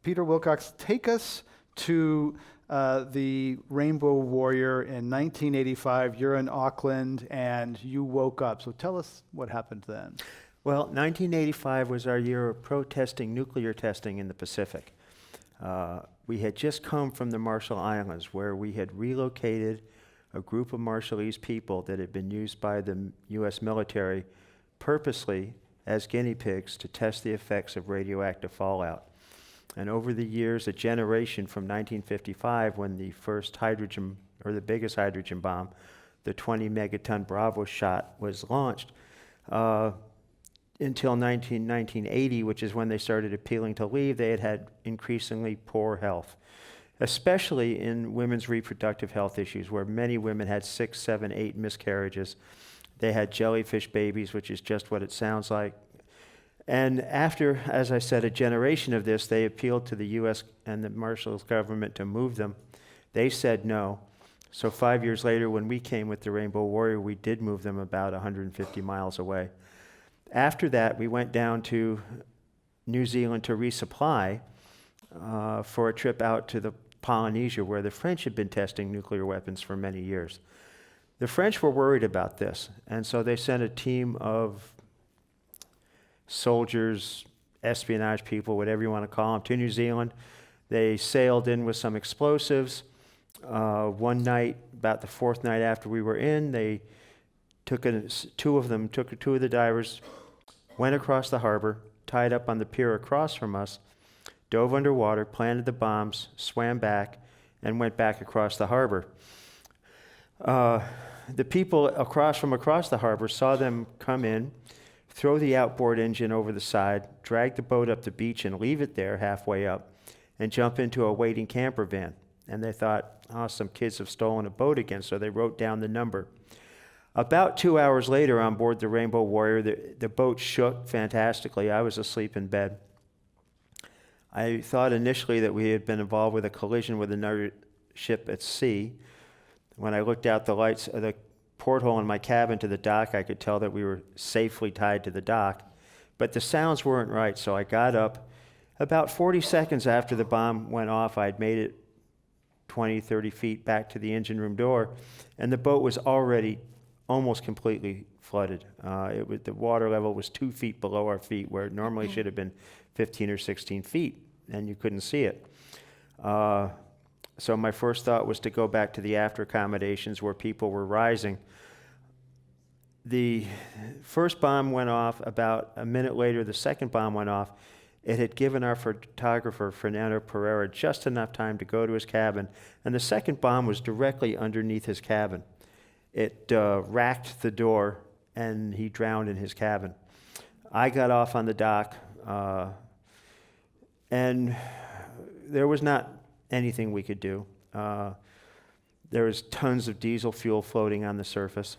Peter Willcox, take us to the Rainbow Warrior in 1985. You're in Auckland and you woke up. So tell us what happened then. Well, 1985 was our year of protesting nuclear testing in the Pacific. We had just come from the Marshall Islands, where we had relocated a group of Marshallese people that had been used by the U.S. military purposely as guinea pigs to test the effects of radioactive fallout. And over the years, a generation from 1955, when the first hydrogen, or the biggest hydrogen bomb, the 20 megaton Bravo shot, was launched, until 1980, which is when they started appealing to leave, they had had increasingly poor health, especially in women's reproductive health issues, where many women had 6, 7, 8 miscarriages. They had jellyfish babies, which is just what it sounds like. And after, as I said, a generation of this, they appealed to the U.S. and the Marshall's government to move them. They said no. So 5 years later, when we came with the Rainbow Warrior, we did move them about 150 miles away. After that, we went down to New Zealand to resupply for a trip out to the Polynesia, where the French had been testing nuclear weapons for many years. The French were worried about this, and so they sent a team of soldiers, espionage people, whatever you want to call them, to New Zealand. They sailed in with some explosives. One night, about the fourth night after we were in, they took two of the divers, went across the harbor, tied up on the pier across from us, dove underwater, planted the bombs, swam back, and went back across the harbor. The people across the harbor saw them come in, throw the outboard engine over the side, drag the boat up the beach and leave it there halfway up, and jump into a waiting camper van. And they thought, oh, some kids have stolen a boat again, so they wrote down the number. About 2 hours later, on board the Rainbow Warrior, the boat shook fantastically. I was asleep in bed. I thought initially that we had been involved with a collision with another ship at sea. When I looked out the lights of the porthole in my cabin to the dock, I could tell that we were safely tied to the dock. But the sounds weren't right, so I got up. About 40 seconds after the bomb went off, I'd made it 20, 30 feet back to the engine room door, and the boat was already almost completely flooded. The water level was 2 feet below our feet, where it normally should have been 15 or 16 feet, and you couldn't see it. So my first thought was to go back to the after accommodations where people were rising. The first bomb went off. About a minute later, the second bomb went off. It had given our photographer, Fernando Pereira, just enough time to go to his cabin, and the second bomb was directly underneath his cabin. It racked the door, and he drowned in his cabin. I got off on the dock, and there was not anything we could do. There was tons of diesel fuel floating on the surface.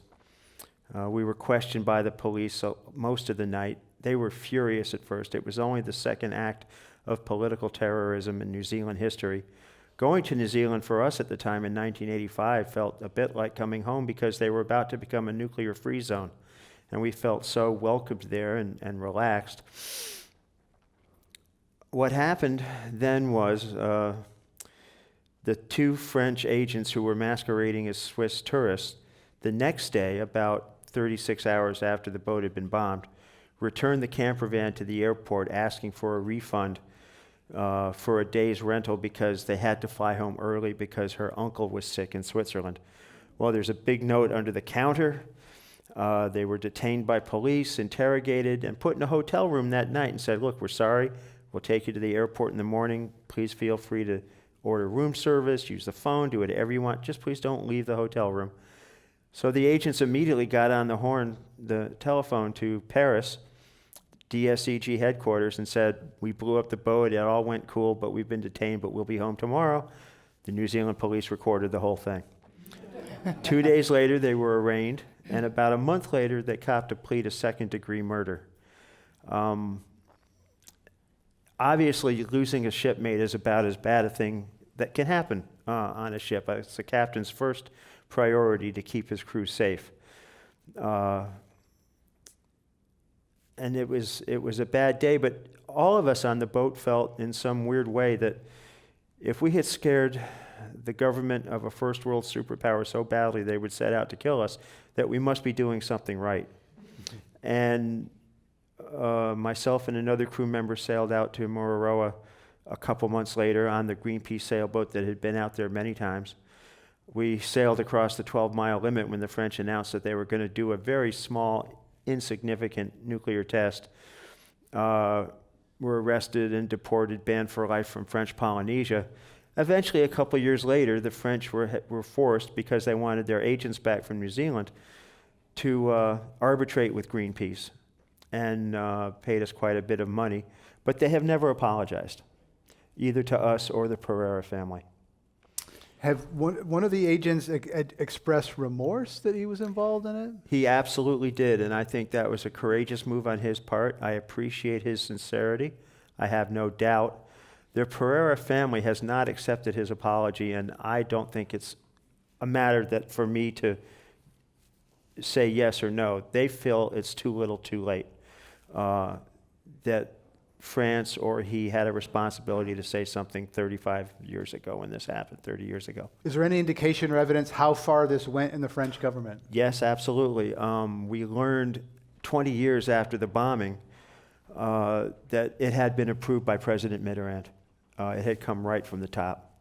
We were questioned by the police most of the night. They were furious at first. It was only the second act of political terrorism in New Zealand history. Going to New Zealand for us at the time in 1985 felt a bit like coming home, because they were about to become a nuclear-free zone. And we felt so welcomed there and relaxed. What happened then was the two French agents who were masquerading as Swiss tourists, the next day, about 36 hours after the boat had been bombed, returned the camper van to the airport asking for a refund for a day's rental, because they had to fly home early because her uncle was sick in Switzerland. Well, there's a big note under the counter. They were detained by police, interrogated, and put in a hotel room that night and said, look, we're sorry. We'll take you to the airport in the morning. Please feel free to order room service, use the phone, do whatever you want. Just please don't leave the hotel room. So the agents immediately got on the telephone to Paris, DSEG headquarters, and said, we blew up the boat, it all went cool, but we've been detained, but we'll be home tomorrow. The New Zealand police recorded the whole thing. 2 days later, they were arraigned, and about a month later, they copped a plea to second-degree murder. Obviously, losing a shipmate is about as bad a thing that can happen on a ship. It's the captain's first priority to keep his crew safe. And it was a bad day, but all of us on the boat felt in some weird way that if we had scared the government of a first world superpower so badly they would set out to kill us, that we must be doing something right. And myself and another crew member sailed out to Mururoa a couple months later on the Greenpeace sailboat that had been out there many times. We sailed across the 12-mile limit when the French announced that they were going to do a very small, insignificant nuclear test. Were arrested and deported, banned for life from French Polynesia. Eventually, a couple of years later, the French were forced, because they wanted their agents back from New Zealand, to arbitrate with Greenpeace, and paid us quite a bit of money. But they have never apologized, either to us or the Pereira family. Have one of the agents expressed remorse that he was involved in it? He absolutely did, and I think that was a courageous move on his part. I appreciate his sincerity. I have no doubt. The Pereira family has not accepted his apology, and I don't think it's a matter that for me to say yes or no. They feel it's too little too late, that France or he had a responsibility to say something 35 years ago when this happened, 30 years ago. Is there any indication or evidence how far this went in the French government? Yes, absolutely. We learned 20 years after the bombing that it had been approved by President Mitterrand. It had come right from the top.